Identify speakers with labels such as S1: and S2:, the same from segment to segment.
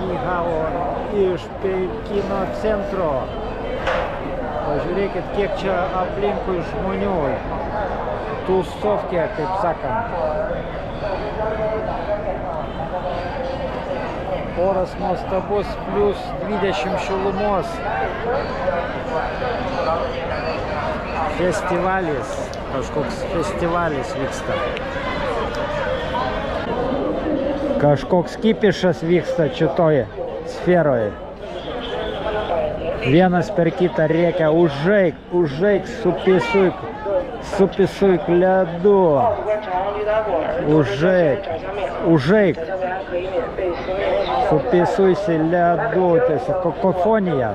S1: Nihao iš Pekino centro. Pažiūrėkit, kiek čia aplinkui žmonių. Tūsovkė, kaip sakant. Oras nuostabus, plius 20 šilumos. Festivalis, kažkoks festivalis vyksta. Kažkoks kipišas vyksta šitoje sferoje. Vienas per kitą rėkia, užžaik, supisuik ledu. Užžaik. Supisuisi ledu, tiesiog kakofonija.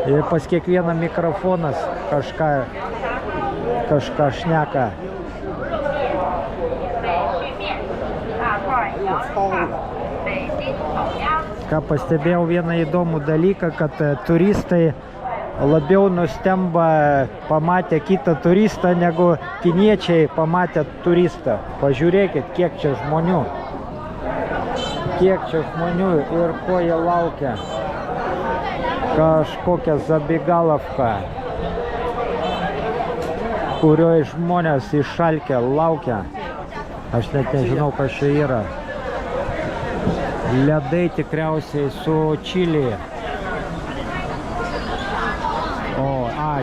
S1: Ir pas kiekvieną mikrofonas kažką šneka. Ką pastebėjau vieną įdomų dalyką, kad turistai labiau nustemba pamatę kitą turistą, negu kiniečiai pamatę turistą. Pažiūrėkit, kiek čia žmonių. Ir ko jie laukia. Kažkokia zabigalovka, kurioje žmonės išalkę laukia. Aš net nežinau, kas čia yra. Ledai tikriausiai su čili.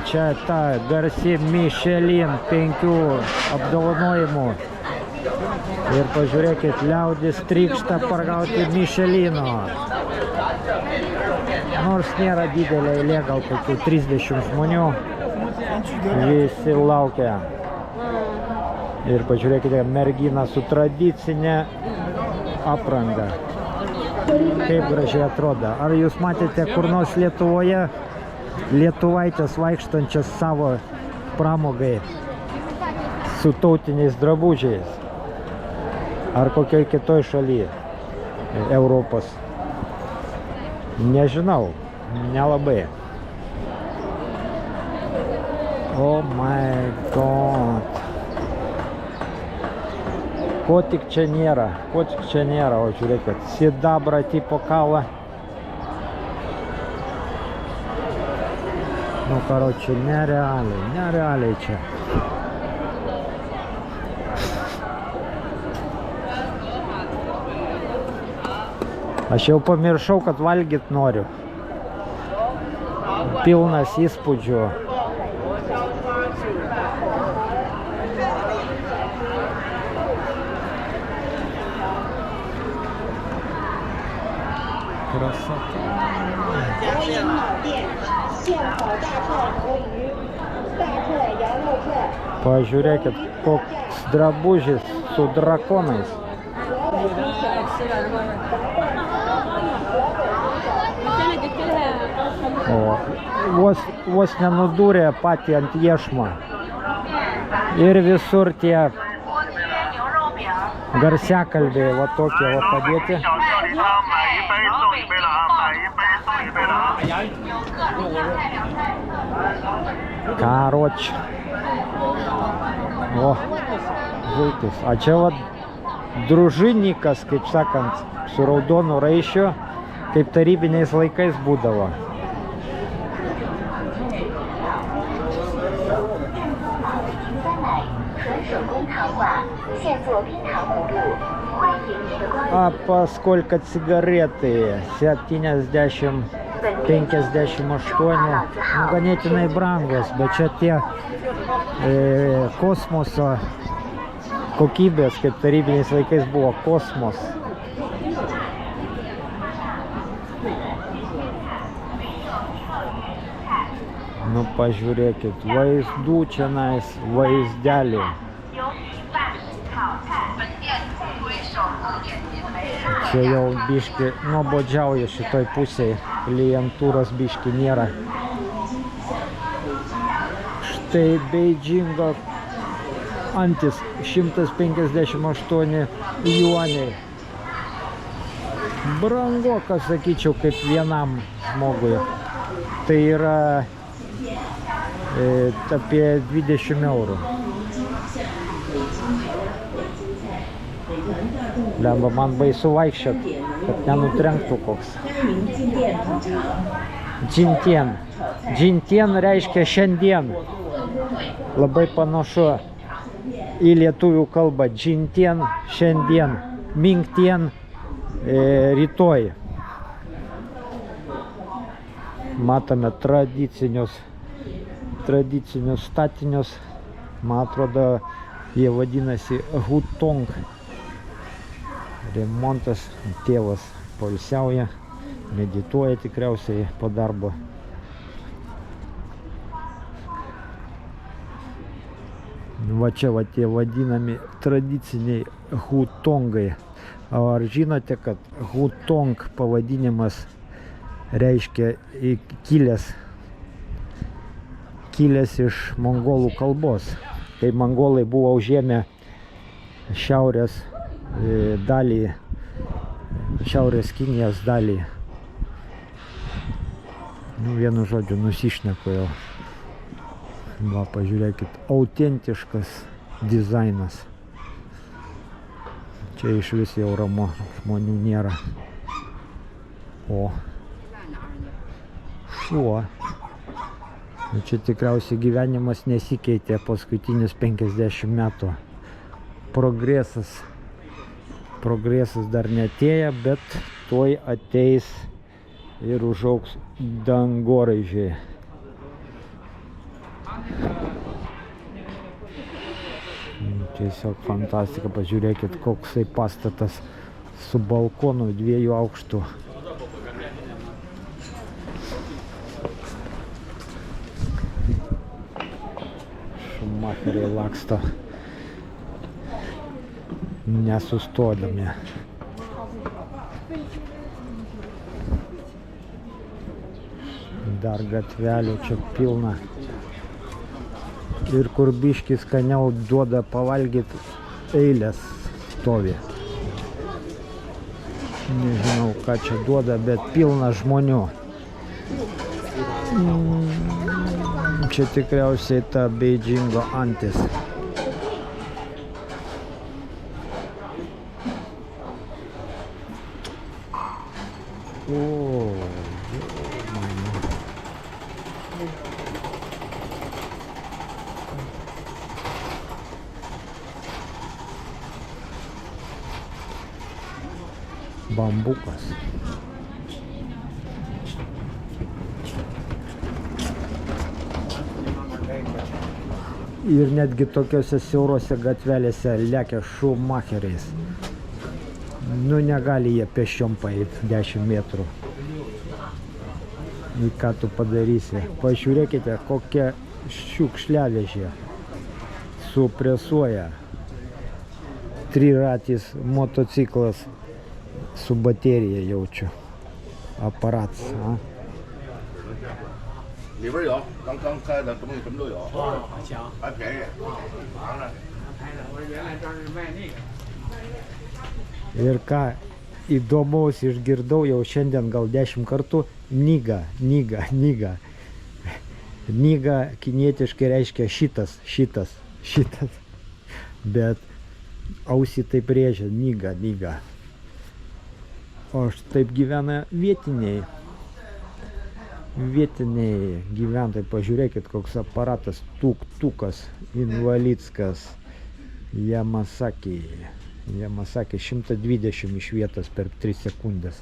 S1: Čia ta garsi Michelin 5 apdovanojimų. Ir pažiūrėkit, liaudis trykšta paragauti Michelino. Nors nėra didelė eilė, gal kokių 30 žmonių. Visi laukia. Ir pažiūrėkite, mergina su tradicinė apranga. Kaip gražiai atrodo. Ar jūs matėte kur nors Lietuvoje lietuvaitės vaikštančias savo pramogai su tautiniais drabužiais? Ar kokioj kitoj šalyje Europos? Nežinau, nelabai. Oh my god. Ko tik čia nėra, o žiūrėkit, sidabra tipo kava. Nu, karoči, nerealiai čia. Aš jau pamiršau, kad valgyt noriu. Pilnas įspūdžių. Krasota. Pažiūrėkit, koks drabužis su drakonais. Vos nenudūrė patį ant iešmo. Ir visur tie garsiakalbiai, va tokie va padėti. Karoč. O, vaikis. A čia va družinikas, kaip sakant, su raudonu raiščiu, kaip tarybiniais laikais būdavo. A paskолько cigaretai? 70-58. Ganėtinai brangos, bet čia tie kosmoso kokybės, kaip tarybiniais laikais buvo kosmos. Nu pažiūrėkit, vaizdų čianais, vaizdelį. Čia jau biški nuobodžiauja šitoj pusėje, klientūros biški nėra. Štai Beidžingo antis 158 juaniai. Brangokas, sakyčiau, kaip vienam žmogui. Tai yra apie 20 eurų. Lemba, man baisu vaikščiot, kad nenutrenktų koks. Džintien. Džintien reiškia šiandien. Labai panašu į lietuvių kalbą. Džintien šiandien. Mingtien rytoj. Matome tradicinius statinius. Man atrodo, jie vadinasi Hutong. Remontas, tėvas poilsiauja, medituoja tikriausiai po darbo. Va čia va tie vadinami tradiciniai Hutongai. Ar žinote, kad Hutong pavadinimas reiškia kilęs iš mongolų kalbos. Kai mongolai buvo užėmę šiaurės dalį, šiaurės Kinijos dalį. Nu, vienu žodžiu, nusišneku jau. Va, pažiūrėkit, autentiškas dizainas. Čia iš vis jau ramu, žmonių nėra. O šuo. Čia tikriausiai gyvenimas nesikeitė paskutinius 50 metų. Progresas dar neatėjo, bet tuoj ateis ir užaugs dangoraižiai. Tiesiog fantastika, pažiūrėkit, koksai pastatas su balkonu 2 aukštų. Šumacheriai laksto nesustodami. Dar gatvelių čia pilna. Ir kur biškį skaniau duoda pavalgyti, eilės stovi. Nežinau, ką čia duoda, bet pilna žmonių. Čia tikriausiai ta Beidžingo antis. Bambukas. Ir netgi tokiuose siaurose gatvelėse lekia šumacheriais. Nu, negali jie pėsčiom paeiti 10 metrų. Į ką tu padarysi? Pažiūrėkite, kokia šiukšliavežė supresuoja. Triratis motociklas su baterija jaučiu. Aparatas. A?
S2: 里边有，刚开的，什么都有。哦，好香，还便宜。完了。拍的，我原来这儿是卖那个。
S1: Ir ką įdomaus išgirdau jau šiandien gal 10 kartų. Niga. Niga kinietiškai reiškia šitas. Bet ausį taip rėžia. Niga. O taip gyvena vietiniai gyventojai. Pažiūrėkit, koks aparatas, tuktukas, invalidskas, Yamasaki 120 iš vietos per 3 sekundės.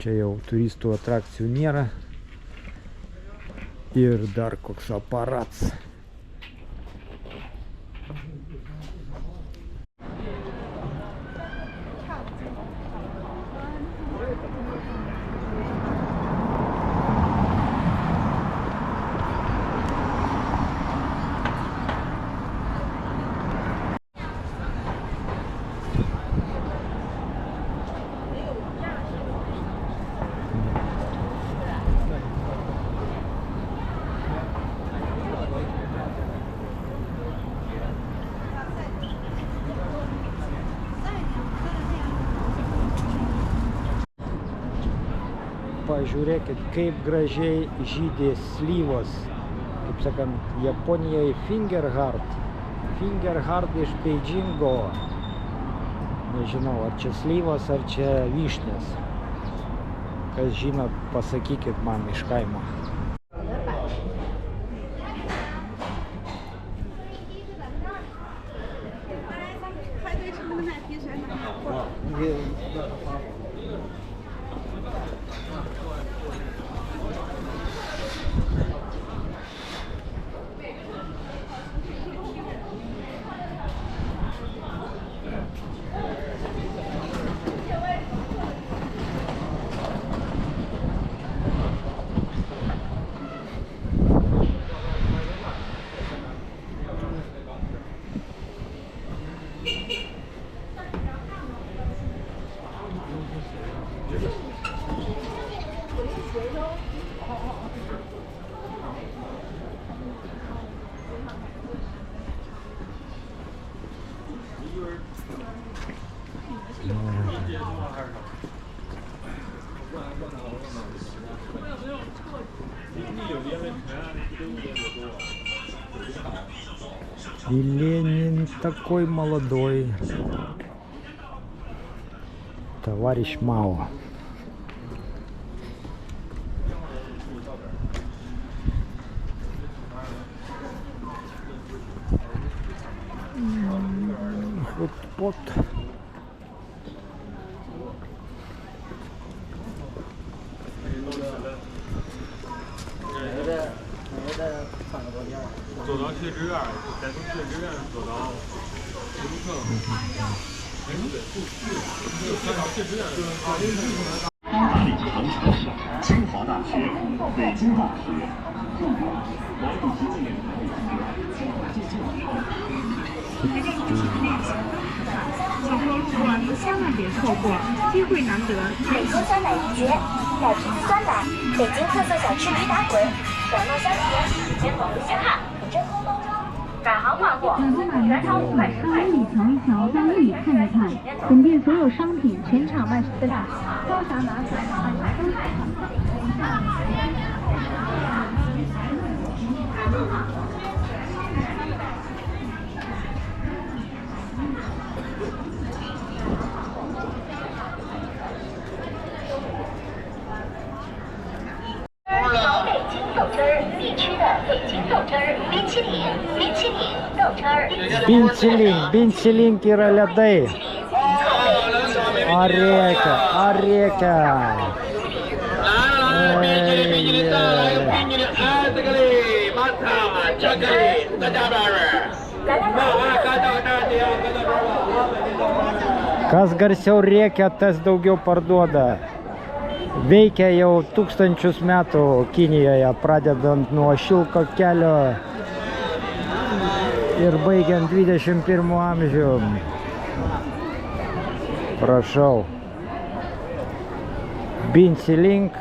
S1: Čia jau turistų atrakcijų nėra. Ir dar koks aparatas. Pažiūrėkit, kaip gražiai žydė slyvos. Kaip sakant, Japonijoje Fingerhard iš Beidžingo. Nežinau, ar čia slyvos, ar čia vyšnės. Kas žino, pasakykit man iš kaimo. И Ленин такой молодой. Товарищ Мао. Вот.
S3: 走到谢之院，再从谢之院走到福州客。
S4: 大理长城市、清华大学、北京大学。来自习近平清华建校。
S5: 千万别错过，机会难得。
S6: 北京酸奶一绝，奶皮子酸奶，北京特色小吃驴打滚，软糯香甜，鲜粉无限汗，真空包装，改行换货，全场510块。
S5: 到这里瞧一瞧，到那里看一看，本店所有商品全场卖3大，高啥拿啥。
S6: 北京豆汁儿，必吃的北京豆汁儿，冰淇淋豆汁儿。
S1: 冰淇淋кироляды. Орека.
S2: 来，冰淇淋上来，有冰淇淋，哎，这个嘞，马塔，巧克力，大家这儿。
S1: Kas garsiau rėkia, tas daugiau parduoda. Veikia jau tūkstančius metų Kinijoje, pradedant nuo šilko kelio ir baigiant 21 amžių. Prašau. Binci link.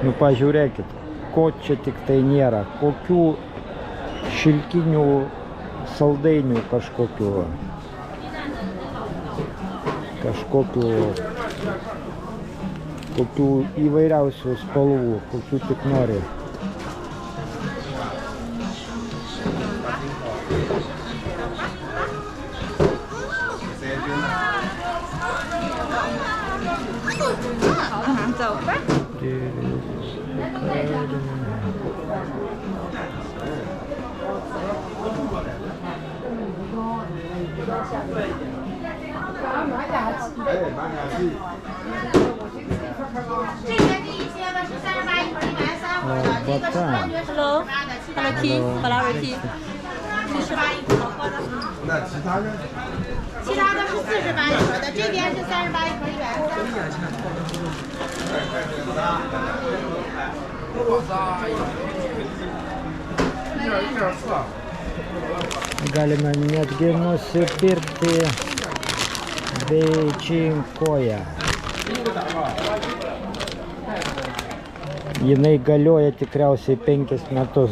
S1: Nu pažiūrėkit, ko čia tik tai nėra. Kokių šilkinių saldainių kažkokių įvairiausių spalvų, kokių tik nori.
S7: Hello Tea， Flower Tea， 48一颗或者是。
S2: 那其他的？
S7: 其他的是48一颗的，这边是38一颗130。
S1: Galime netgi nusipirkti beičinkoje. Jinai galioja tikriausiai 5 metus.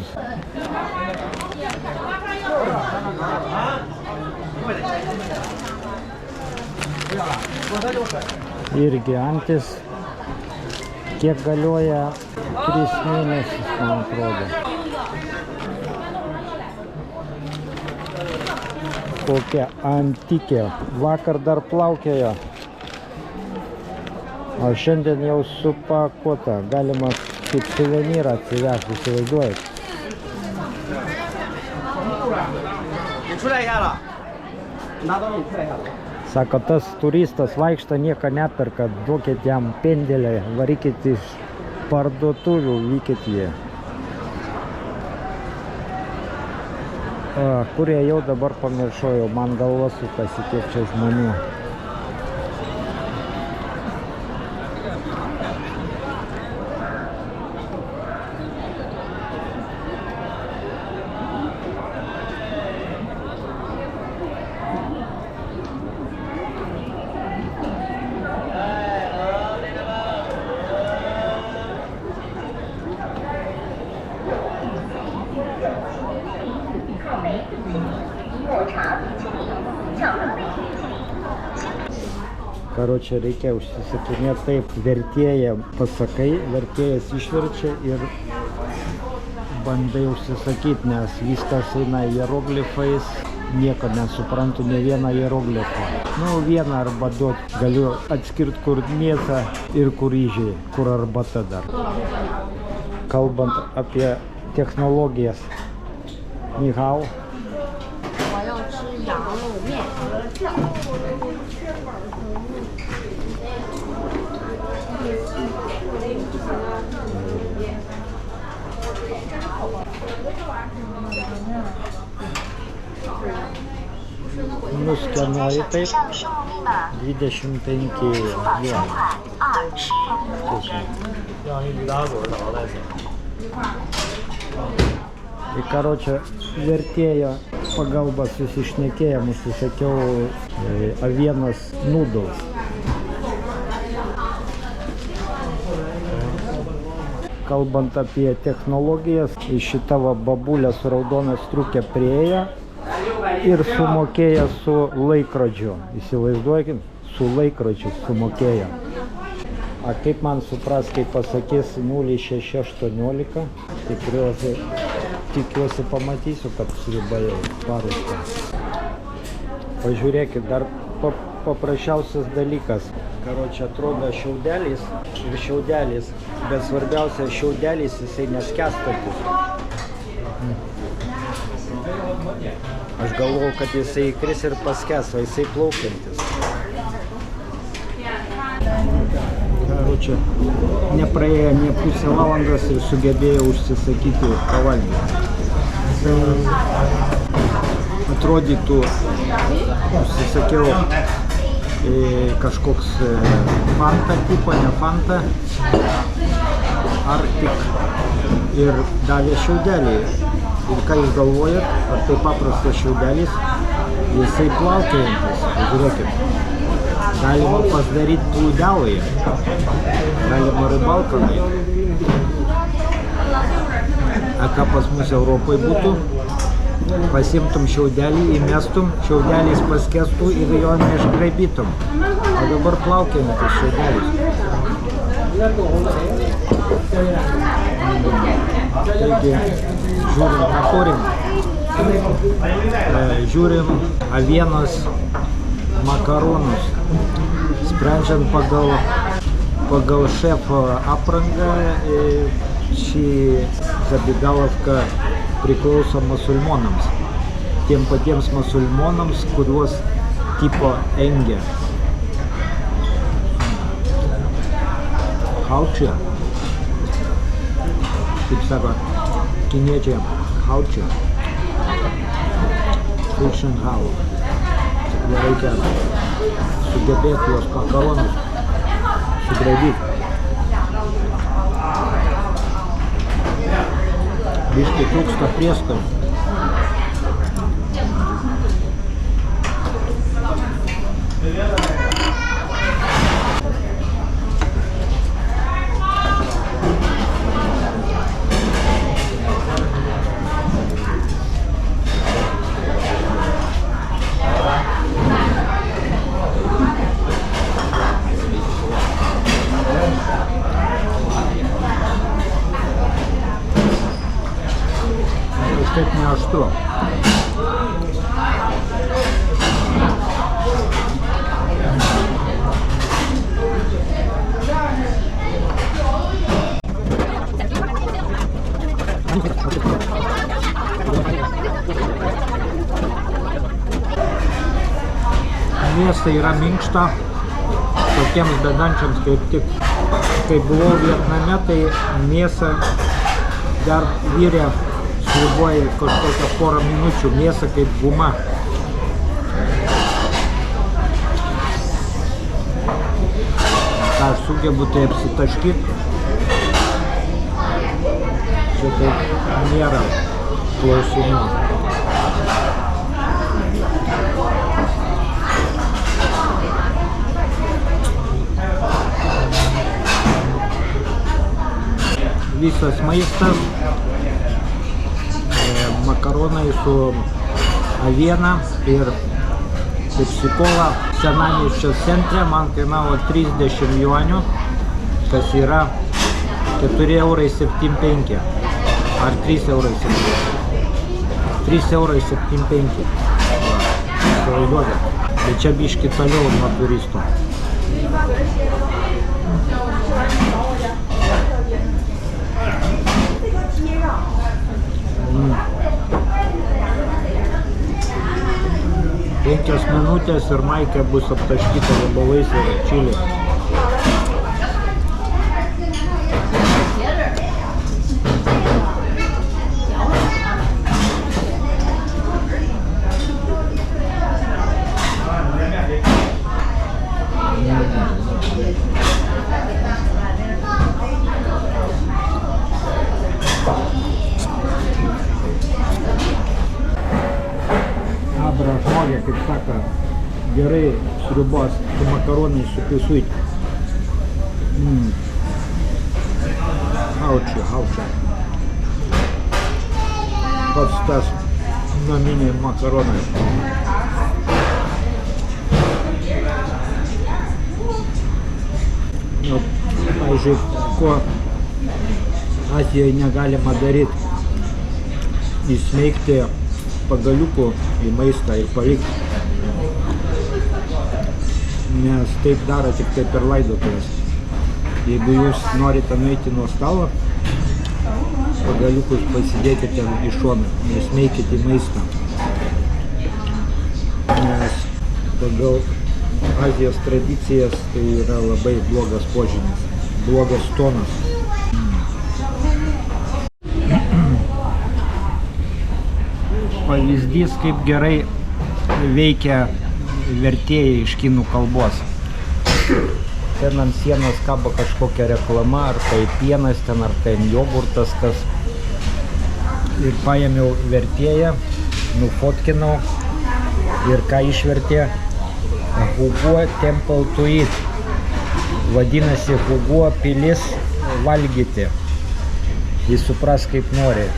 S1: Irgi antis, kiek galioja 3 mėnesius, man atrodo. kokia antikė. Vakar dar plaukėjo, o šiandien jau supakuota. Galima kaip suvenyrą atsivežti, įsivaizduojat. Sako, tas turistas vaikšto, nieko neperka, duokit jam pendelį, varykit iš parduotuvių, vykit jie. Kurie jau dabar pamiršojau, man galva sukasi, kiek čia žmonių. Karočią reikia užsisakinėti taip, vertėja pasakai, vertėjas išverčia ir bandai užsisakyti, nes viskas eina hieroglifais, nieko nesuprantu, ne vieną hieroglifą. Nu, vieną arba duot, galiu atskirti, kur mėsa ir kur ryžiai, kur arbata dar. Kalbant apie technologijas. Ni hao.
S7: 我要吃羊肉面。
S1: Nuskenuoji taip, 25 juonų. Tai karočią vertėjo pagalba susišnekėjom, užsisakiau avienos noodles. Kalbant apie technologijas, šita babulė su raudona striukė priėjo ir sumokėjo su laikrodžiu. Įsivaizduokit, su laikrodžiu sumokėjo. A kaip man supras, kai pasakys 0618, tikiuosi pamatysiu, kad sriuba jau paruošta. Pažiūrėkit, dar paprasčiausias dalykas. Karočią atrodo šiaudelis ir šiaudelis, bet svarbiausia šiaudelis jisai neskęstantis. Aš galvojau, kad jisai įkris ir paskęs, o jisai plaukiantis. Karočią nepraėjo ne pusę valandos ir sugebėjau užsisakyti pavalgyti. Atrodytų, užsisakiau kažkoks Fanta tipo, ne Fanta, Arctic ir davė šiaudelį. Ir ką jūs galvojat, ar tai paprastas šiaudelis, jisai plaukiojantis, žiūrėkit. Galima pasidaryti plūdelai, galima rybalką nueiti. A ką pas mus Europoje būtų? Pasimtum šiaudelį, įmestum, šiaudelis paskestų ir jo neišgraibytum. O dabar plaukiantis šiaudelis. Taigi, žiūrim, ką turim. Žiūrim avienos makaronus. Sprendžiant pagal šefo aprangą, ši zabigalovka priklauso musulmonams. Tiem patiems musulmonams, kuriuos tipo engia. Haučia. Kaip sako kiniečiai, haučia. Fish and hao. Reikia sugebėti tuos makaronus sugraibyti. Biškai trūksta prieskonių. Kažkaip neaštru. Mėsa yra minkšta, tokiems bedančiams kaip tik, kai buvau Vietname, tai mėsą dar virė sriuboje kažkokią porą minučių, mėsa kaip guma. Ką aš sugebu tai apsitaškyti, čia taip nėra klausimų. Visas maistas, makaronai su aviena ir pepsikola senamiesčio centre man kainavo 30 juanių, kas yra 4,75 € ar 3,75 €. 3,75 €. Tai čia biški toliau nuo turisto. Penkios minutės ir maikė bus aptaškyta riebalais ir čili. Žmogė, kaip sako, gerai sriubos su makaronai supisuit. Haučia. Pats tas naminiai makaronai. Pavyzdžiui, ko Azijoje negalima daryti, įsmeigti pagaliukų į maistą ir palikti, nes taip daro tik tai per laidotuvės. Jeigu jūs norite nueiti nuo stalo, pagaliukus pasidėkite į šoną, nesmeikite į maistą, nes pagal Azijos tradicijas tai yra labai blogas požymis, blogas tonas. Pavyzdys, kaip gerai veikia vertėjai iš kinų kalbos. Ten ant sienos kabo kažkokia reklama, ar tai pienas ten, ar tai jogurtas kas. Ir paėmiau vertėją, nufotkinau ir ką išvertė? Hugo Temple to Eat. Vadinasi Hugo pilis valgyti. Jis supras kaip nori.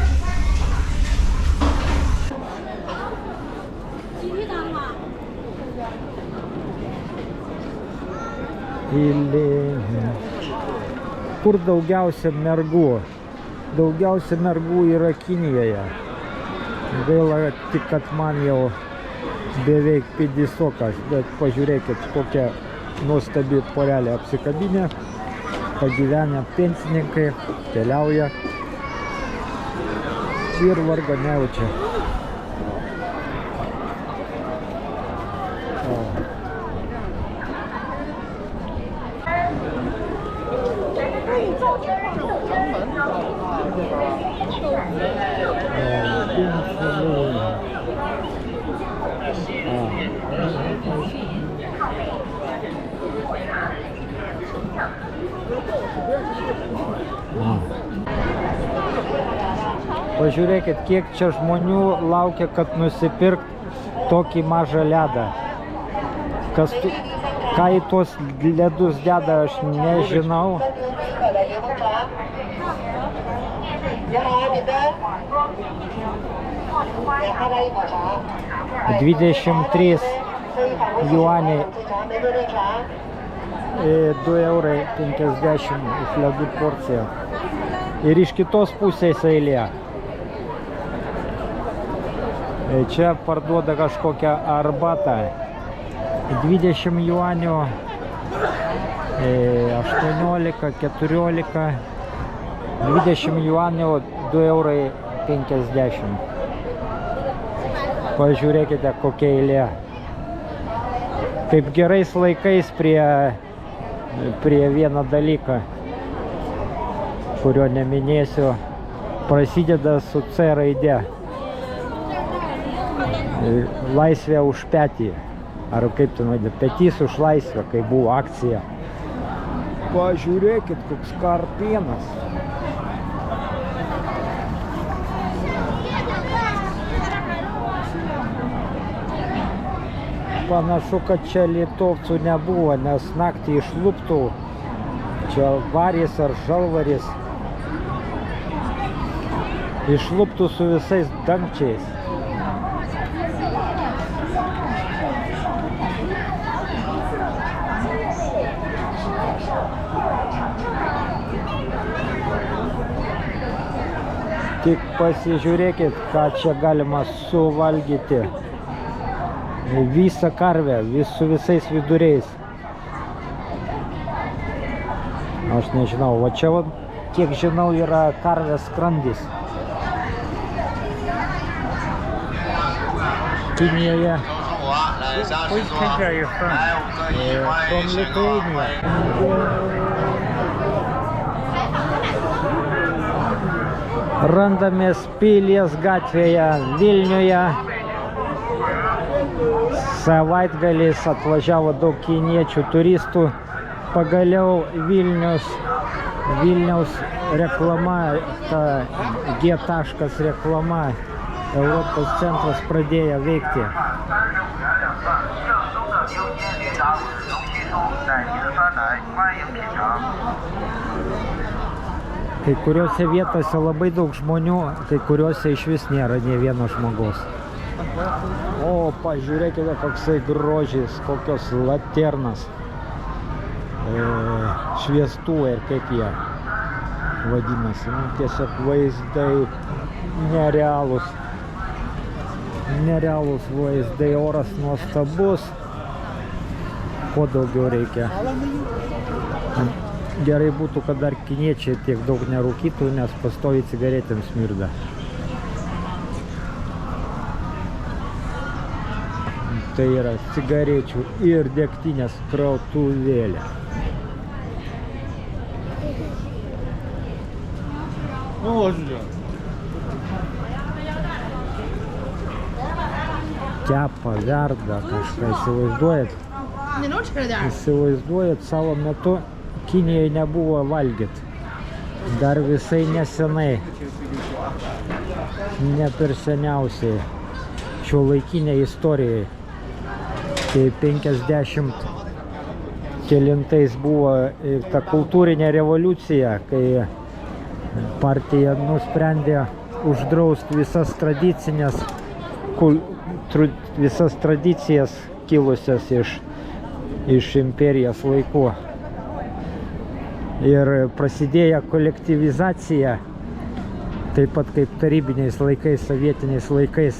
S1: Kur daugiausia mergų? Daugiausia mergų yra Kinijoje. Gaila tik, kad man jau beveik pidisokas, bet pažiūrėkit, kokia nuostabi porelė apsikabinę, pagyvenę pensininkai, keliauja ir vargo nejaučia. Pažiūrėkit, kiek čia žmonių laukia, kad nusipirkt tokį mažą ledą. Ką į tuos ledus deda, aš nežinau. 23 juaniai, 2,50 € už ledų porciją. Ir iš kitos pusės eilė. Čia parduoda kažkokią arbatą. 20 juanių, 18, 14. 20 juanių 2,50 €. Pažiūrėkite, kokia eilė. Kaip gerais laikais prie vieną dalyką, kurio neminėsiu, prasideda su C raide. Laisvė už petį. Ar kaip ten vadina, petys už laisvę, kai buvo akcija. Pažiūrėkit, koks karpienas. Panašu, kad čia litovcų nebuvo, nes naktį išluptų. Čia varis ar žalvaris. Išluptų su visais dangčiais. Tik pasižiūrėkit, ką čia galima suvalgyti. Visą karvę, su visais viduriais. Aš nežinau, o čia, kiek žinau, yra karvės skrandis. Kinijoje. From Lithuania. Randamės Pilies gatvėje Vilniuje. Savaitgaliais atvažiavo daug kiniečių turistų. Pagaliau Vilniaus reklama, ta G taškas reklama, Europos centras pradėjo veikti. Kai kuriuose vietose labai daug žmonių, kai kuriuose iš vis nėra nė vieno žmogaus. O, pažiūrėkite, koksai grožis, kokios laternas, šviestuvai ir kaip jie vadinasi. Tiesiog vaizdai nerealūs. Nerealūs vaizdai, oras nuostabus. Ko daugiau reikia? Gerai būtų, kad dar kiniečiai tiek daug nerūkytų, nes pastoviai cigaretėms smirda. Tai yra cigarečių ir degtinės krautuvėlė. Kepa, verda kažką, įsivaizduojat? Įsivaizduojat, savo metu Kinijoje nebuvo valgyt. Dar visai nesenai, ne per seniausiai, šiuolaikiniai istorijai. Tai 50 kelintais buvo ta kultūrinė revoliucija, kai partija nusprendė uždrausti visas tradicijas kilusias iš imperijos laikų. Ir prasidėjo kolektyvizacija, taip pat kaip tarybiniais laikais, sovietiniais laikais.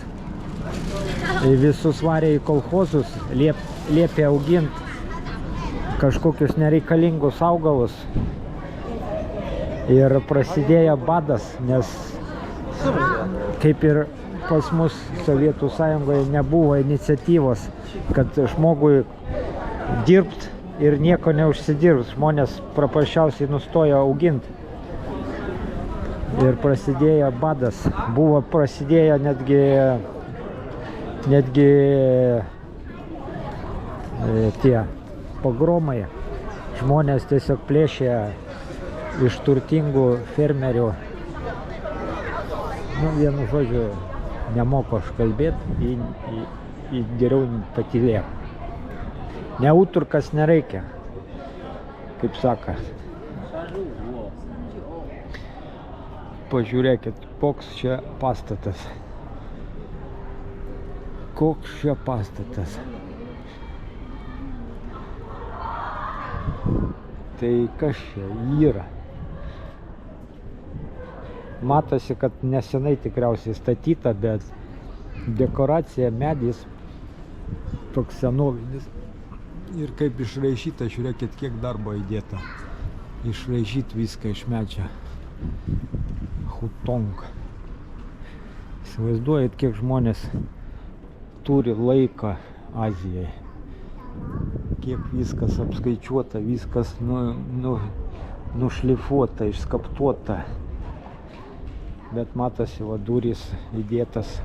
S1: Visus varė į kolchozus, liepė auginti kažkokius nereikalingus augalus. Ir prasidėjo badas, nes kaip ir pas mus Sovietų Sąjungoje nebuvo iniciatyvos, kad žmogui dirbt ir nieko neužsidirbs. Žmonės paprasčiausiai nustojo auginti. Ir prasidėjo badas. Prasidėjo netgi tie pogromai. Žmonės tiesiog plėšė iš turtingų fermerių. Vienu žodžiu, nemoku aš kalbėti, geriau patylėk. Neuturkas nereikia, kaip saka. Pažiūrėkit, koks čia pastatas. Koks čia pastatas. Tai kas čia yra? Matosi, kad nesenai tikriausiai statyta, bet dekoracija, medis toks senovinis. Ir kaip išraižyta, žiūrėkit, kiek darbo įdėta. Išraižyti viską iš medžio. Hutong. Įsivaizduojat, kiek žmonės turi laiką Azijai. Kiek viskas apskaičiuota, viskas nušlifuota, išskaptuota. Bet matosi, va, durys įdėtas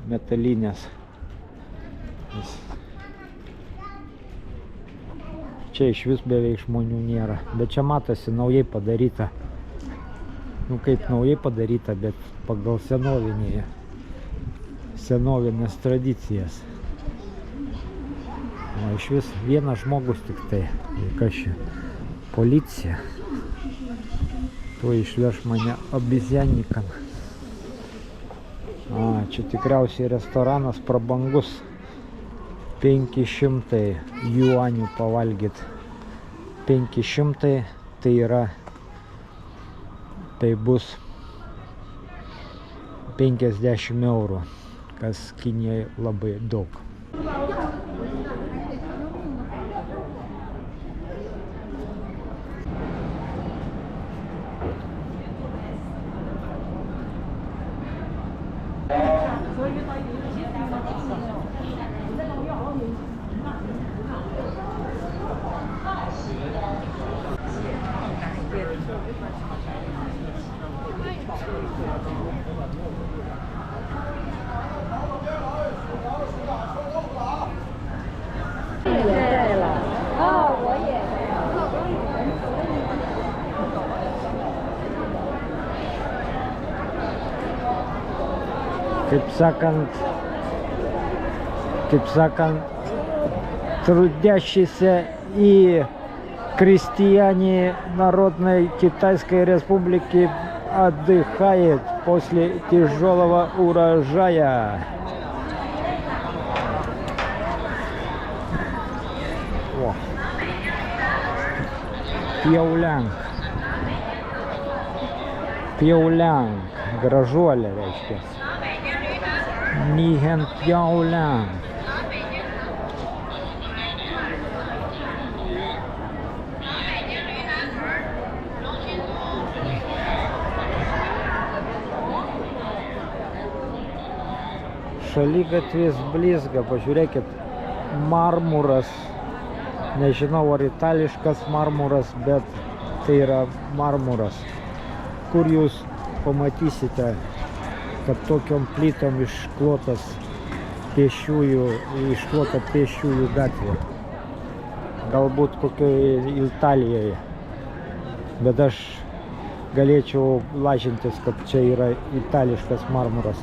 S1: metalinės. Čia iš vis beveik žmonių nėra. Bet čia matosi naujai padaryta. Nu kaip naujai padaryta, bet pagal senovinės tradicijas. O iš vis vienas žmogus tik tai. Kas čia? Policija. Tuo išveš mane obizjanikan. Čia tikriausiai restoranas prabangus. 500 juanių pavalgyt. 500 tai yra, tai bus 50 eurų, kas Kinijai labai daug. Kaip sakant, трудящийся и крестьяне Народной Китайской Республики отдыхает после тяжелого урожая. О. Pjauliang. Gražuolė reiškia. Nihen Pjauliang. Šaligatvis blizga, pažiūrėkit, marmuras, nežinau ar itališkas marmuras, bet tai yra marmuras, kur jūs pamatysite, kad tokiom plytom išklota pėsčiųjų gatvė. Galbūt kokioje Italijoje, bet aš galėčiau lažintis, kad čia yra itališkas marmuras.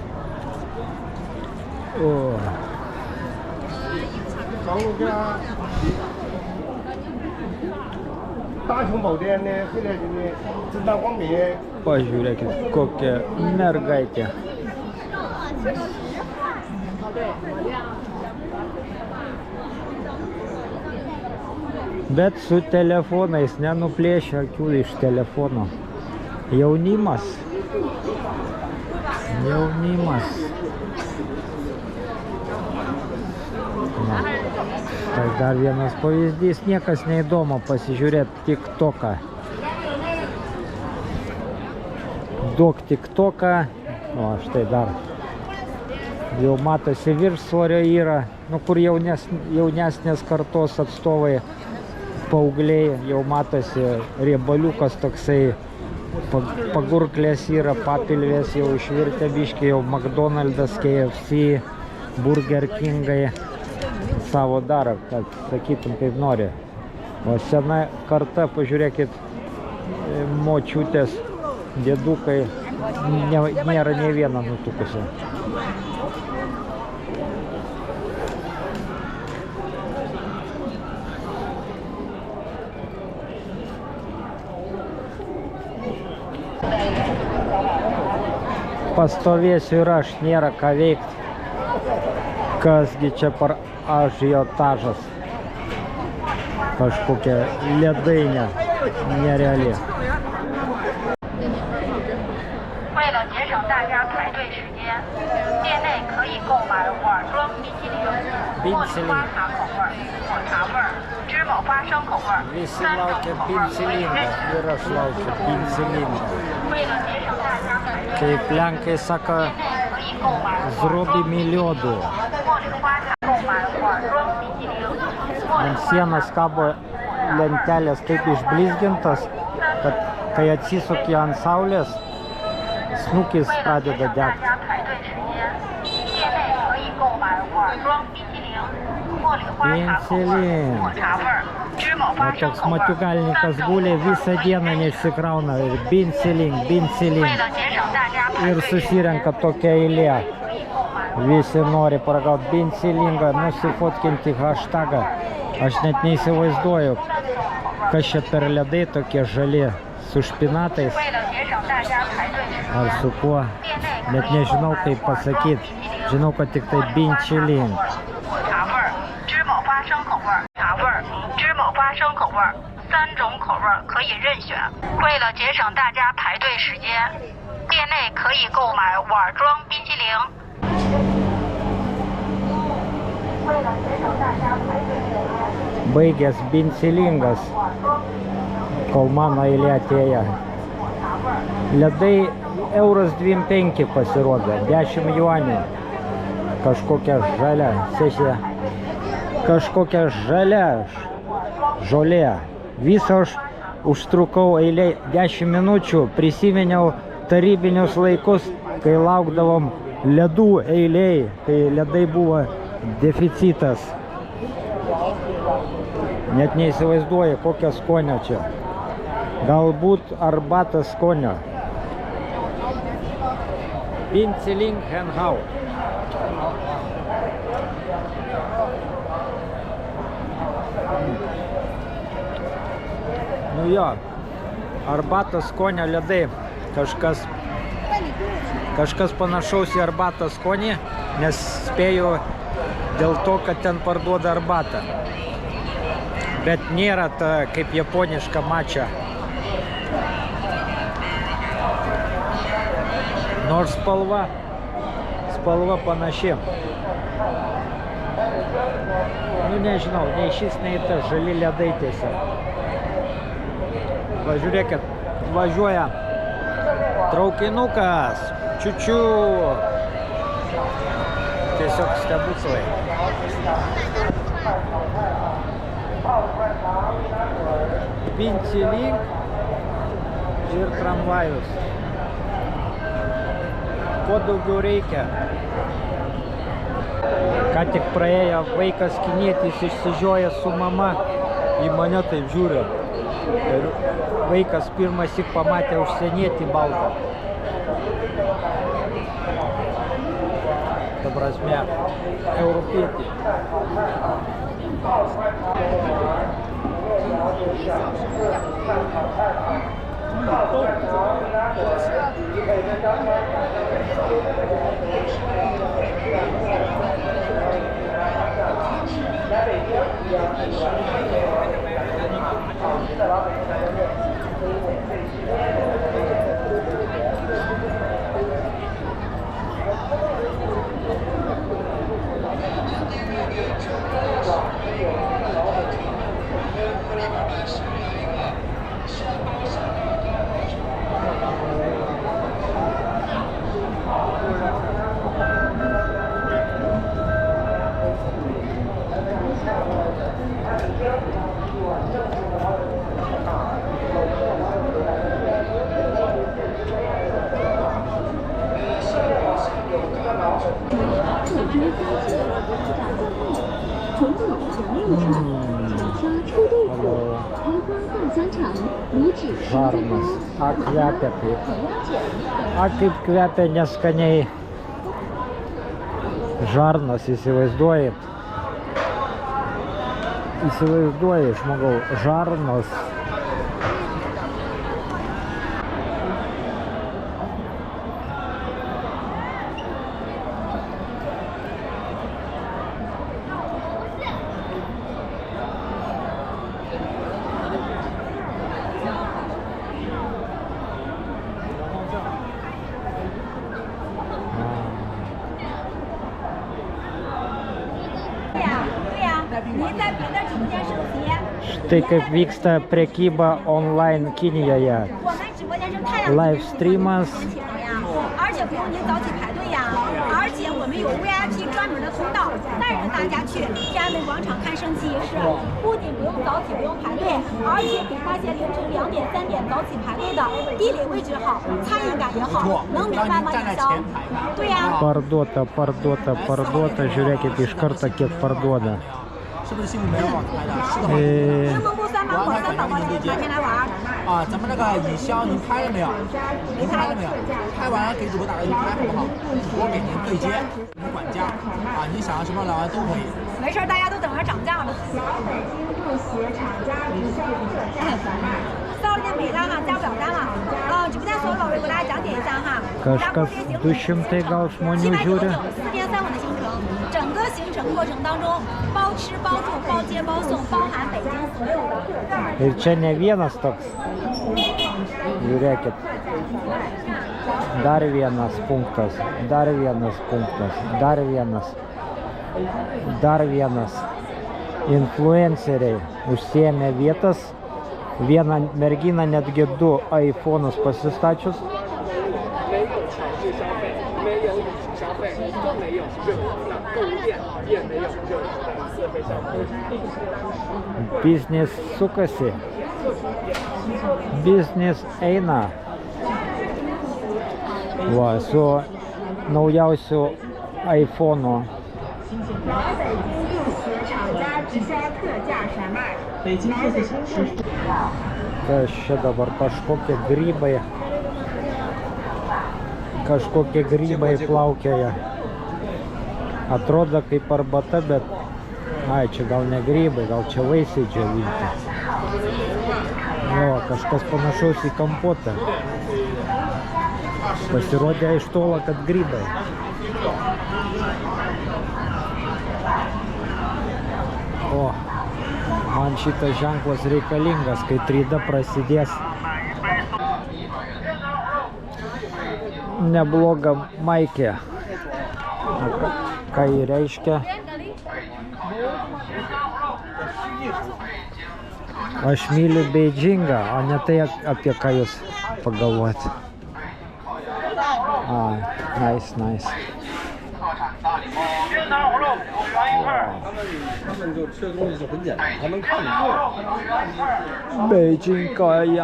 S1: Pažiūrėkit, kokia mergaitė. Bet su telefonais nenuplėšia akių iš telefono. Jaunimas. Tai dar vienas pavyzdys, niekas neįdomu pasižiūrėti TikToką. Daug TikToką, o štai dar jau matosi viršsvorio yra, nu kur jaunesnės kartos atstovai, paaugliai, jau matosi riebaliukas toksai, pagurklės yra, papilvės jau išvirtę biškį, jau McDonald's, KFC, Burger Kingai savo daro, kad sakytum kaip nori. O sena karta, pažiūrėkit, močiutės, dėdukai, nėra nei vieno nutukusio. Pastovėsiu ir aš, nėra ką veikti. Kasgi čia par ažiotažas. Kažkokia ledainė nereali.
S6: 为了节省大家排队时间，店内可以购买碗装冰淇淋或者花茶口味、果茶味、芝芝麻花生口味儿，
S1: Visi laukia Binsilinga ir aš laukiu Binsilinga.
S6: 为了节省大家排队，
S1: Kaip lenkai sako,
S6: 可以购买
S1: zrobimi liodu.
S6: 茉莉花茶，购买碗装冰淇淋，茉莉
S1: Ant
S6: 花
S1: sienos kabo lentelės taip išblizgintos, kad kai atsisuki ant saulės, snukis
S6: 为了
S1: pradeda
S6: 节省大
S1: degti.
S6: 家排队时间，店内可以购买碗装冰淇淋、茉莉花茶口味儿、抹茶味儿、芝麻
S1: O
S6: 花生
S1: toks
S6: 口味儿。
S1: matiukalnikas guli visą dieną nesikrauna ir Binsiling,
S6: 为
S1: Binsiling.
S6: 了节省大家排
S1: Ir
S6: 队时间，
S1: susirenka tokia eilė.
S6: 可以购买
S1: Visi nori paragauti Binsilingą, nusifotkinti hashtagą. Aš net neįsivaizduoju, kas čia per ledai tokie žali su špinatais
S6: 为了节省大家排队时间，
S1: ar su kuo. Net nežinau kaip pasakyti. Žinau, kad tik tai Binsiling.
S6: 抹茶味儿、芝麻花生口味儿、茶味儿、芝麻花生口味儿，3种口味儿可以任选。为了节省大家排队时间，店内可以购买碗装冰淇淋。为了节省大家排队时间，
S1: Baigęs Binsilingas, kol mano eilė atėjo. Ledai €1,25 pasirodė, 10 juanių. Kažkokia žalia, sesija. Kažkokia žalia žolė. Visą aš užtrukau eilė 10 minučių, prisiminiau tarybinius laikus, kai laukdavom ledų eilėj, kai ledai buvo deficitas. Net neįsivaizduoju, kokią skonio čia. Galbūt arbatos skonio. Binsiling Henhau. Nu jo, arbatos skonio ledai. Kažkas panašaus į arbatos skonį, nes spėju dėl to, kad ten parduoda arbatą. Bet nėra ta kaip japoniška mačia. Nors spalva panaši. Nu nežinau, nei šis, nei tas žali ledai tiesiog. Va žiūrėkit, važiuoja traukinukas. Čiučiu. Tiesiog stebuklai. Binsiling ir tramvajus. Ko daugiau reikia? Ką tik praėjo vaikas kinietis, išsižioja su mama, į mane taip žiūri. Ir vaikas pirmąsyk pamatė užsienietį baltą. Ta prasme, europietį. Žarnas. Kvepia kaip. Kaip kvepia neskaniai. Žarnas, įsivaizduoji. Įsivaizduoji, žmogau, žarnas. Štai kaip vyksta prekyba online Kinijoje. Live streamas.
S8: 而且不用您早起排队呀，而且我们有 VIP 专门的通道，带着大家去天安门广场看升旗仪式，不仅不用早起，不用排队，而且比那些凌晨2点、3点早起排队的地理位置好，参与感也好，能明白吗？营销？对呀。
S1: Parduota, parduota, parduota, žiūrėkit iš karto kiek parduoda.
S9: 是不是幸福没有网开的？是的。
S8: 柠檬布3芒果3宝宝节哪天来玩？
S9: 啊，咱们那个营销您拍了没有？您拍了没有？拍完给主播打个预拍好不好？主播给您对接，您管价啊，您想要什么来玩都可以。
S8: 没事，大家都等着涨价呢。到了这没了哈，加不了单了。直播间所有老人给大家讲解一下哈。
S1: Kažkas 200 gal žmonių žiūri.
S8: 4天3晚的行程，整个行程过程当中，包吃包住包接包送，包含北京所有的各站。
S1: Ir čia ne vienas toks. Žiūrėkit. Dar vienas punktas, dar vienas punktas, dar vienas. Dar vienas. Influenceriai užsiėmė vietas. Viena mergina netgi 2 iPhone'us pasistačius. Biznis sukasi. Biznis eina. Va, su naujausiu iPhone'u. Kas čia dabar kažkokie grybai. Kažkokie grybai plaukioja. Atrodo kaip arbata, bet... Ai, čia gal ne grybai, gal čia vaisiai džiovinti. Jo, kažkas panašaus į kompotą. Pasirodė iš tolo, kad grybai. O, man šitas ženklas reikalingas, kai 3D prasidės. Nebloga maikė. Ką jį reiškia? Aš myliu Beidžingą, o ne tai, apie ką jūs pagalvoti. Nice, nice.
S3: 他们就吃的东西就很简单，他能看得出来。
S1: Beidžingoje.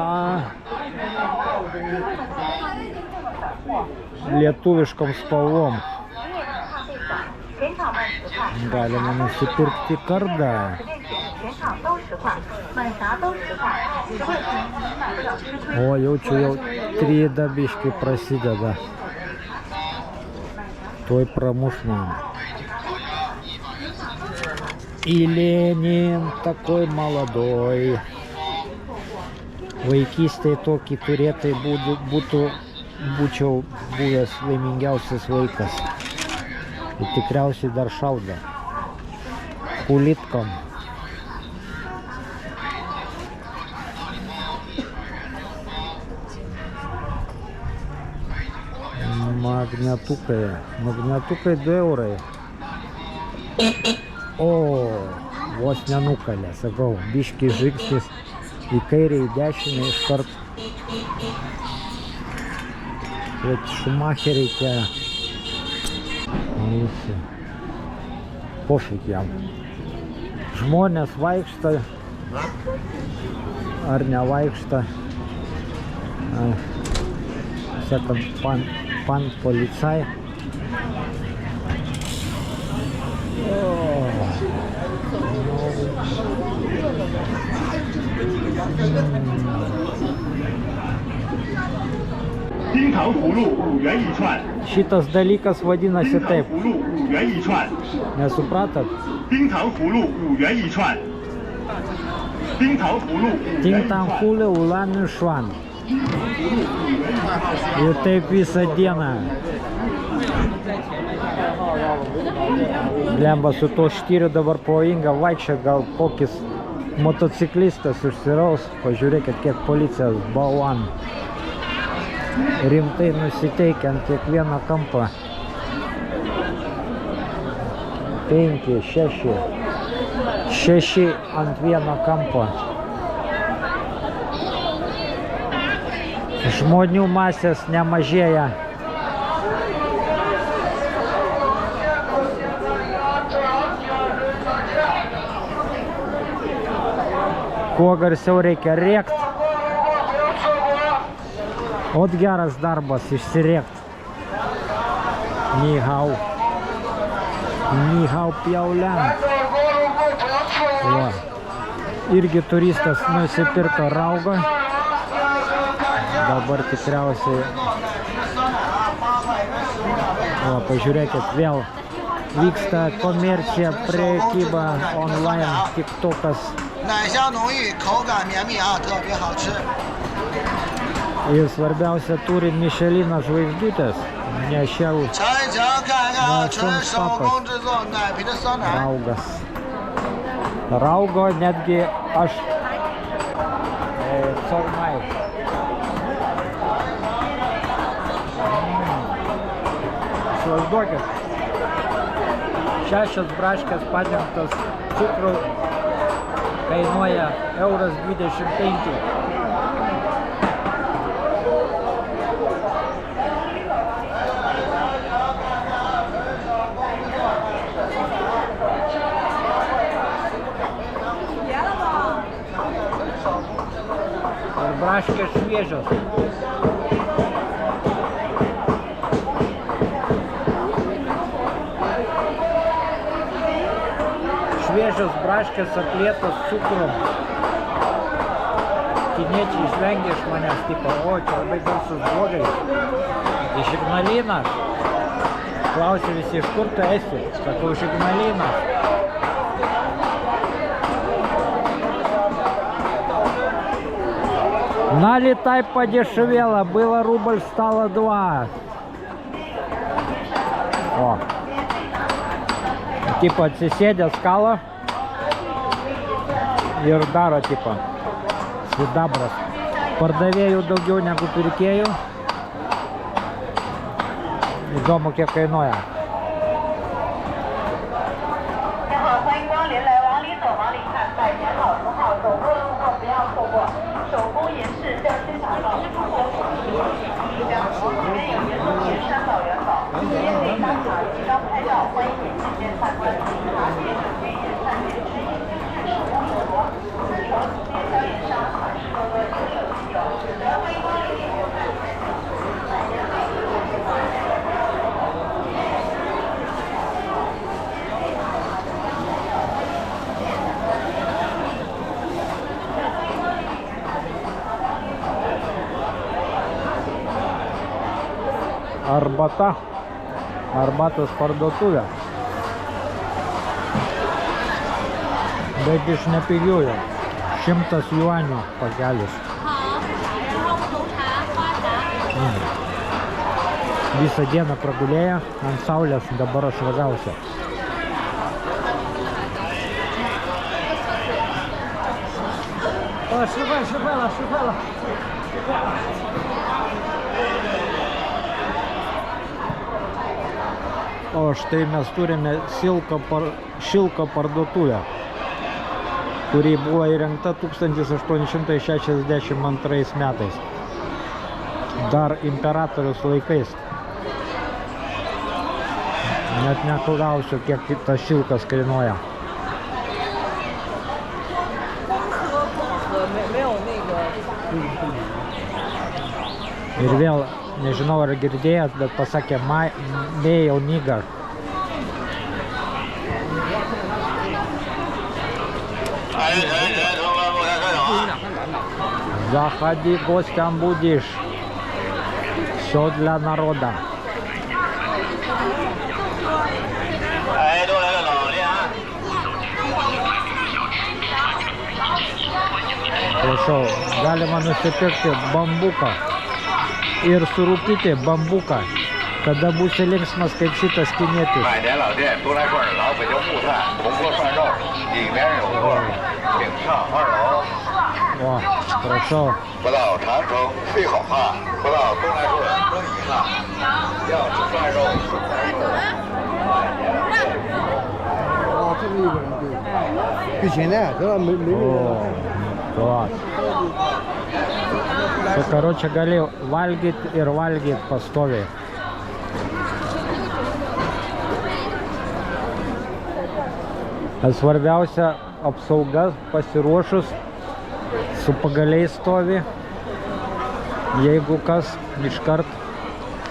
S1: Lietuviškom spalvom. Galima nusipirkti kardą. O, jaučiu, jau 3D biškai prasideda. Tuoj pramuš man. И Ленин такой молодой. Vaikystėje tokį turėtai būčiau buvęs laimingiausias vaikas. Ir tikriausiai dar šaudo. Kulitkom. Magnetukai. Magnetukai 2 eurai. O, vos nenukalė, sakau, biški žingsnis į kairę, į dešinę iškart. Bet Šumacheriai tie visi. Pofik jam. Žmonės vaikšta ar nevaikšta. Sakant, pan policai. Šitas dalykas vadinasi taip. Nesupratat? Tintanhulė ulanių švan. Ir taip visą dieną. Blemba, su to štyriu dabar pavojinga vaikščiot, gal kokis motociklistas užsiraus. Pažiūrėkit, kiek policijos bauan. Rimtai nusiteikia ant kiekvieno kampo. 5, 6. 6 ant vieno kampo. Žmonių masės nemažėja. Kuo garsiau reikia rėkt. Ot geras darbas išsirėkt. Ni hao. Ni hao piauliam. Va. Irgi turistas nusipirko raugą. Dabar tikriausiai. Va, pažiūrėkit, vėl vyksta komercija, prekyba online, tiktokas.
S10: 奶香浓郁，口感绵密啊，特别好吃。
S1: Ir svarbiausia, turi Michelino žvaigždutės, ne šiau.
S10: 尝一尝，看一看啊，纯手工制作奶皮的酸奶。
S1: Raugas. Raugo netgi aš colmai. Įsivaizduokit. 6 braškės padengtos cukrų kainuoja €25. Ir braškės šviežios. Šviežios braškės aplietos cukrum. Kiniečiai žvengia iš manęs, tipo, o, čia labai garsus blogai. Iš Ignalinos. Klausia visi, iš kur tu esi? Sakau, iš Ignalinos. Налетай подешевело, было рубль, стало 2. О. Типа atsisėdė skalo ir daro tipo sidabras. Pardavėjų daugiau negu pirkėjų. Įdomu, kiek kainuoja. Arbata. Arbatos parduotuvė. Bet iš nepigiųjų. 100 juanių pakelis. Visą dieną pragulėję ant saulės, dabar aš vagausiu. O, šupela. O štai mes turime Šilko parduotuvę, kuri buvo įrengta 1862 metais. Dar imperatorius laikais. Net neklausiu, kiek tas šilkas kainuoja. Ir vėl, nežinau ar girdėjot, bet pasakė Male Nigar. Заходи, гостям будешь. Все для народа. Prašau, galima nusipirkti bambuką ir surūkyti bambuką, kada būsi linksmas kaip šitas kinietis. O, prašau.
S2: 不到长城最好看，不到东来顺更遗憾。要吃涮肉，
S9: 哦，这么一个人对。
S10: Печенье, да, мы
S1: О, класс. Čia, karočią, gali valgyti ir valgyti pastoviai. Svarbiausia apsauga pasiruošus, su pagaliais stovi. Jeigu kas, iškart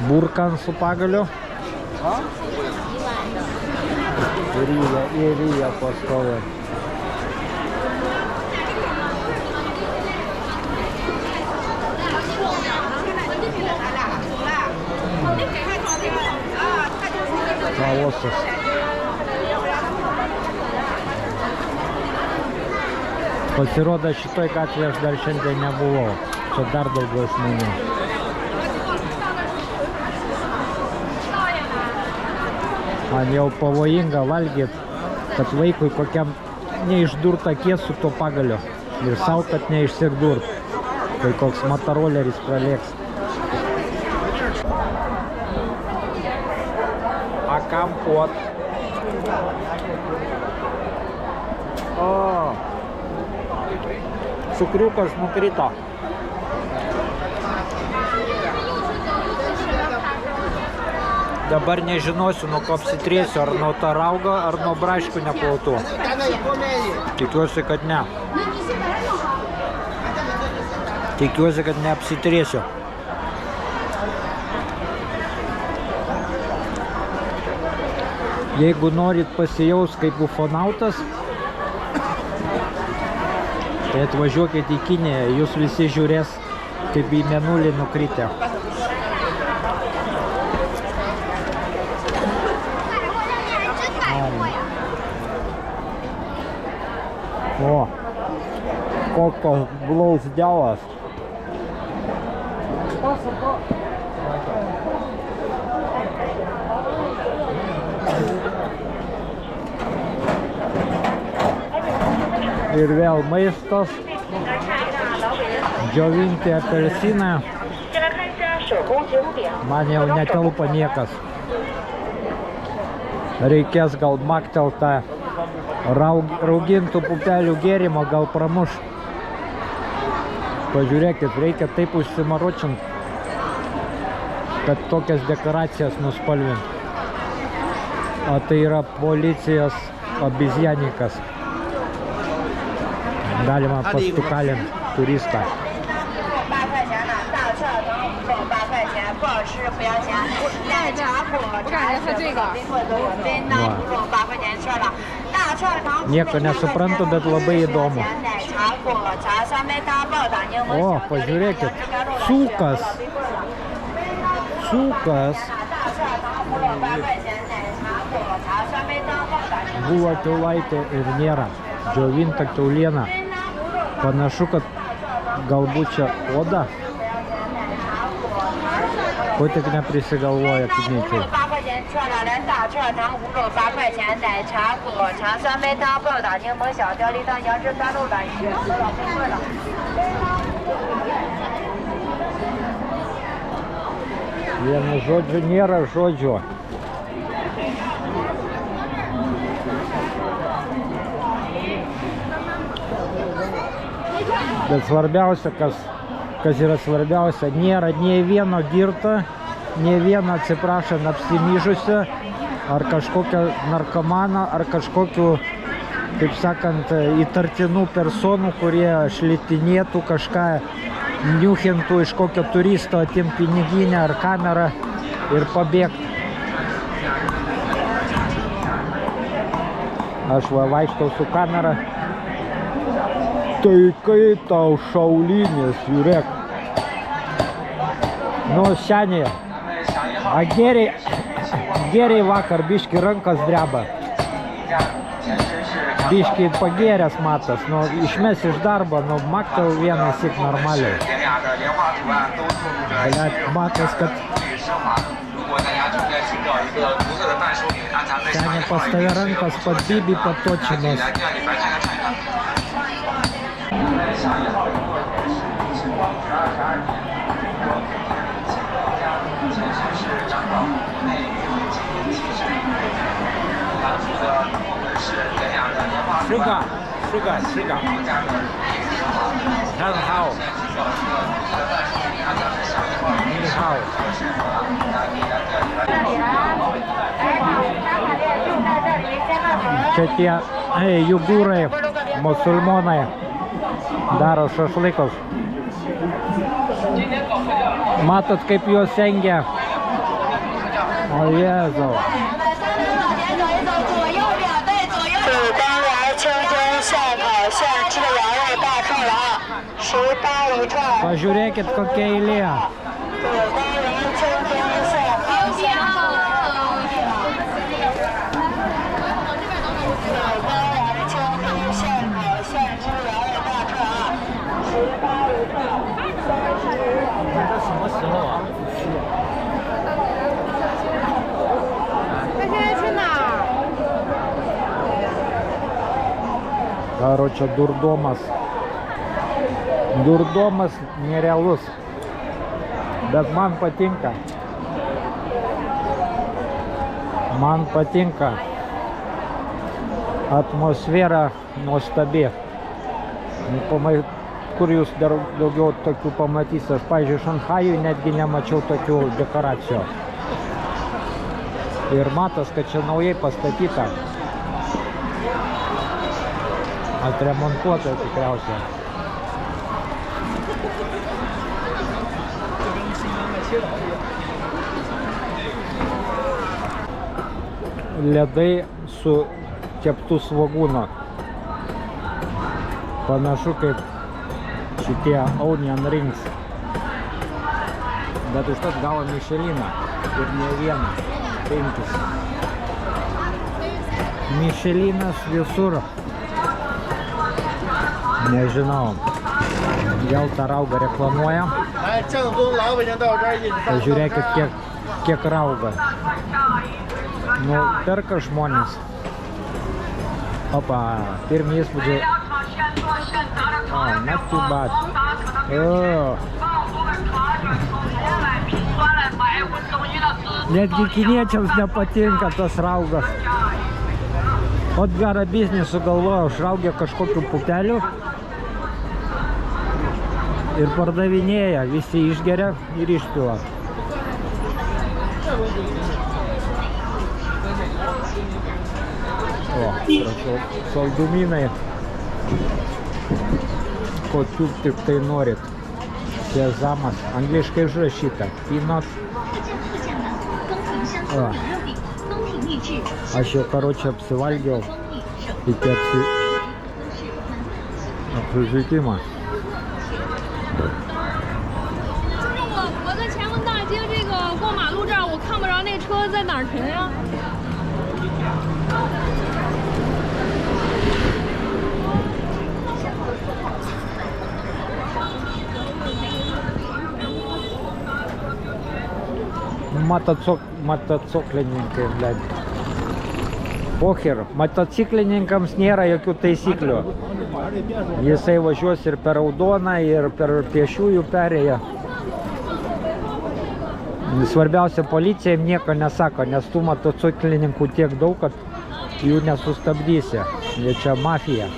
S1: burkan su pagaliu. Ryja pastovi. Chaosas. Pasirodo, šitoj gatvėje aš dar šiandien nebuvau. Čia dar daugiau žmonių. Man jau pavojinga valgyti, kad vaikui kokiam neišdurt akies su to pagaliu. Ir sau, kad neišsidurt, kai koks motoroleris pralėks. A kampot. O, cukriukas nukrito. Dabar nežinosiu, nuo ko apsitrėsiu, ar nuo to raugo, ar nuo braškių neplautų. Tikiuosi, kad ne. Tikiuosi, kad neapsitrėsiu. Jeigu norit pasijaus kaip ufonautas, tai atvažiuokit į Kiniją, jūs visi žiūrės kaip į mėnulį nukritę. O, kokios blausdėlas. Ir vėl maistas, džiovinti apelsiną, man jau netelpa niekas. Reikės gal makteltą raugintų pupelių gėrimo, gal pramuš. Pažiūrėkit, reikia taip užsimaročint, kad tokias dekoracijas nuspalvint. O tai yra policijos obizjanikas. Galima pastukalint turistą. Nieko nesuprantu, bet labai įdomu. O, pažiūrėkit, cukas. Cukas. Buvo kiaulaitė ir nėra. Džiovinta kiauliena. Panašu, kad galbūt čia oda. Ko tik neprisigalvoja kiniečiai. Vienu žodžiu nėra žodžio. Bet svarbiausia, kas yra svarbiausia, nėra nei vieno girto, nei vieno, atsiprašant, apsimyžusio, ar kažkokio narkomano, ar kažkokių, kaip sakant, įtartinų personų, kurie šlitinėtų kažką, niuchintų iš kokio turisto, atim piniginę ar kamerą ir pabėgtų. Aš vaikštau su kamera. Tai kai tau šaulinis, žiūrėk. Nu, seniai. A geriai vakar biški rankas dreba. Biški pagėręs matas. Nu, išmes iš darbo, nu, maktel vienas tik normaliai. Blet, matas, kad seniai pas tave rankas pat bibi patočinas. Šuka, 吃个。很好。你好。Čia tie jugūrai, musulmonai daro šašlykus. Matot, kaip juos engia. O Jėzau.
S6: 当然清真现烤现吃的羊肉大串了啊，18一串。
S1: Pažiūrėkit, kokia eilė.
S6: 当然清真现烤现吃的羊肉大串了。当然清真现烤现吃的羊肉大串啊，18一串，35。
S1: 这什么时候啊？ Короче, дурдомас. Durdomas nerealus. Bet man patinka. Man patinka. Atmosfera nuostabi. Kur jūs dar daugiau tokių pamatysite? Aš, pavyzdžiui, Šanchajui netgi nemačiau tokių dekoracijų. Ir matos, kad čia naujai pastatyta. Atremontuota tikriausiai. Ledai su keptų svogūno. Panašu kaip šitie onion rings. Bet užtat gavo Mišeliną ir ne vieną. 5. Mišelinas visur. Nežinau. Gal tą raugą reklamuoja. Pažiūrėkit, kiek rauga. Nu, perka žmonės. Opa, pirmi įspūdžiai. O, not too bad. Netgi kiniečiams nepatinka tas raugas. Ot gerą biznį sugalvojau, išraugė kažkokių pupelių ir pardavinėja, visi išgeria ir išpila. O, prašau, saldumynai, kokių tik tai norit. Sezamas, angliškai užrašyta, peanut. O. Aš jau, karočią, apsivalgiau iki apsižaidimą.
S7: 我在前门大街这个过马路这儿，我看不着那车在哪儿停呀？
S1: Motociklininkai, blėd. Pocher, motociklininkams nėra jokių taisyklių. Jisai važiuos ir per raudoną, ir per pėsčiųjų perėją. Svarbiausia, policija nieko nesako, nes tų motociklininkų tiek daug, kad jų nesustabdysi. Jie čia mafija.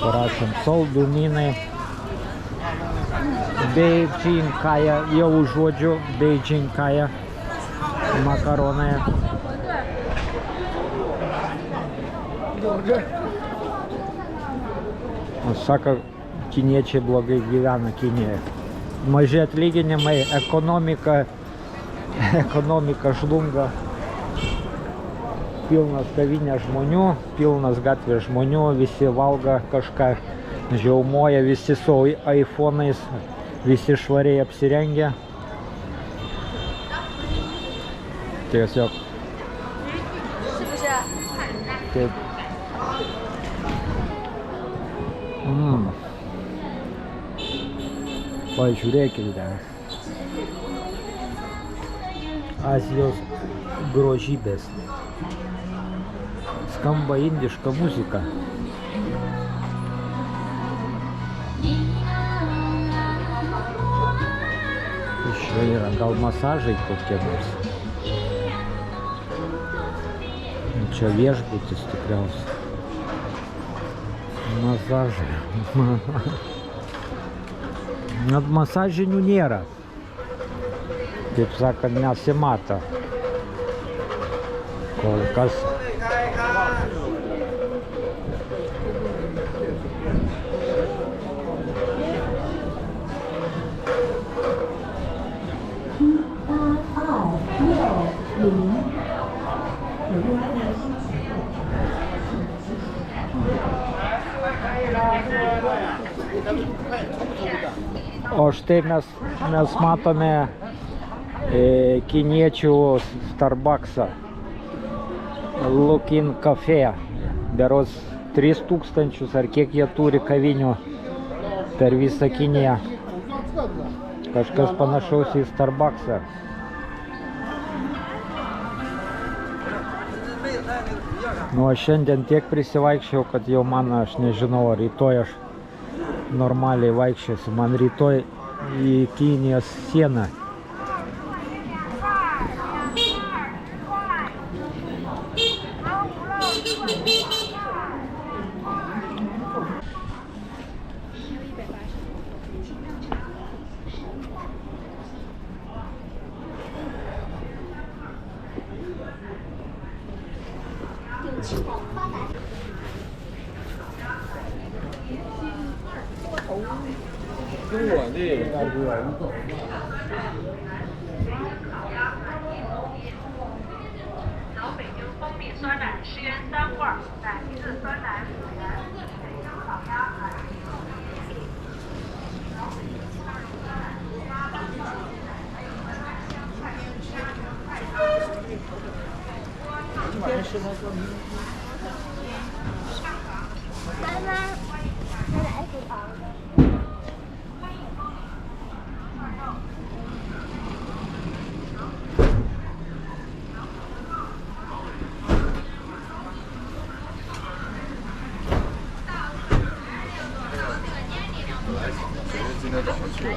S1: Prašom, saldumynai. Beidžinkaja, jau užuodžiu, beidžinkaja, makaronai. Sako, kiniečiai blogai gyvena Kinijoje. Maži atlyginimai, ekonomika žlunga. Pilnas kavinės žmonių, pilnas gatvės žmonių, visi valga kažką, žiaumoja, visi su iPhone'ais, visi švariai apsirengę. Tiesiog. Taip. Pažiūrėkite. Azijos grožybės. Skamba indiška muzika. Tai yra gal masažai kokie nors. Čia viešbutis tikriausiai. Masažai. Net masažinių nėra. Kaip sakant, nesimato. Kol kas. O štai mes matome kiniečių Starbucksą. Look-in cafe. Berods 3000 ar kiek jie turi kavinių per visą Kiniją. Kažkas panašaus į Starbucksą. Nu, aš šiandien tiek prisivaikščiau, kad jau man, aš nežinau, ar rytoj aš normaliai vaikščiosiu. Man rytoj į Kinijos sieną.
S6: 老北京蜂蜜酸奶10元3罐，奶质酸奶5元，北京烤鸭2元。
S2: 今天早上去了。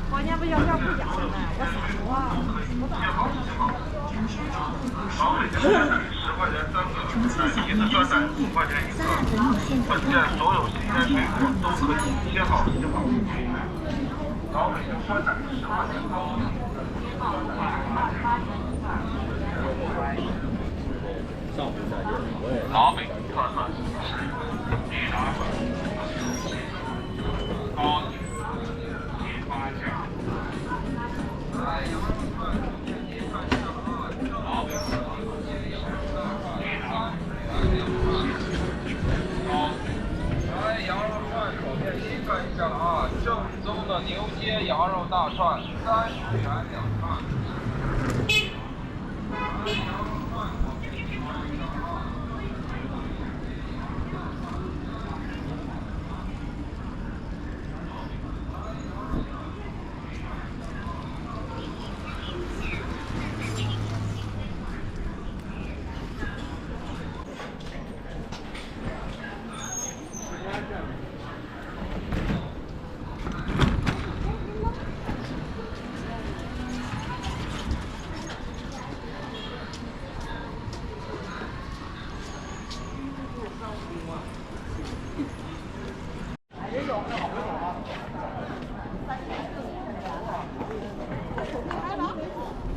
S8: 过年不要票不交了吗？我啥时候啊？10
S2: 块钱3个，一次酸奶5块钱1个。本店所有新鲜水果都可以切好洗好。老北京酸奶10块钱3个。老北京特色是绿拿粉、高级18价。老北京羊肉串手面新干一下了啊！正宗的牛街羊肉大串，30元2串。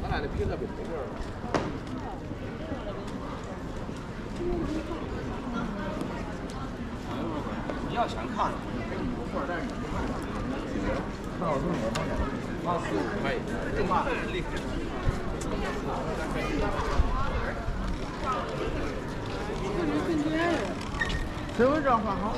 S2: 咱俩的披萨比这个。你要想看，富二代你看。看我这么多，85块，这嘛厉害。身份证换好了。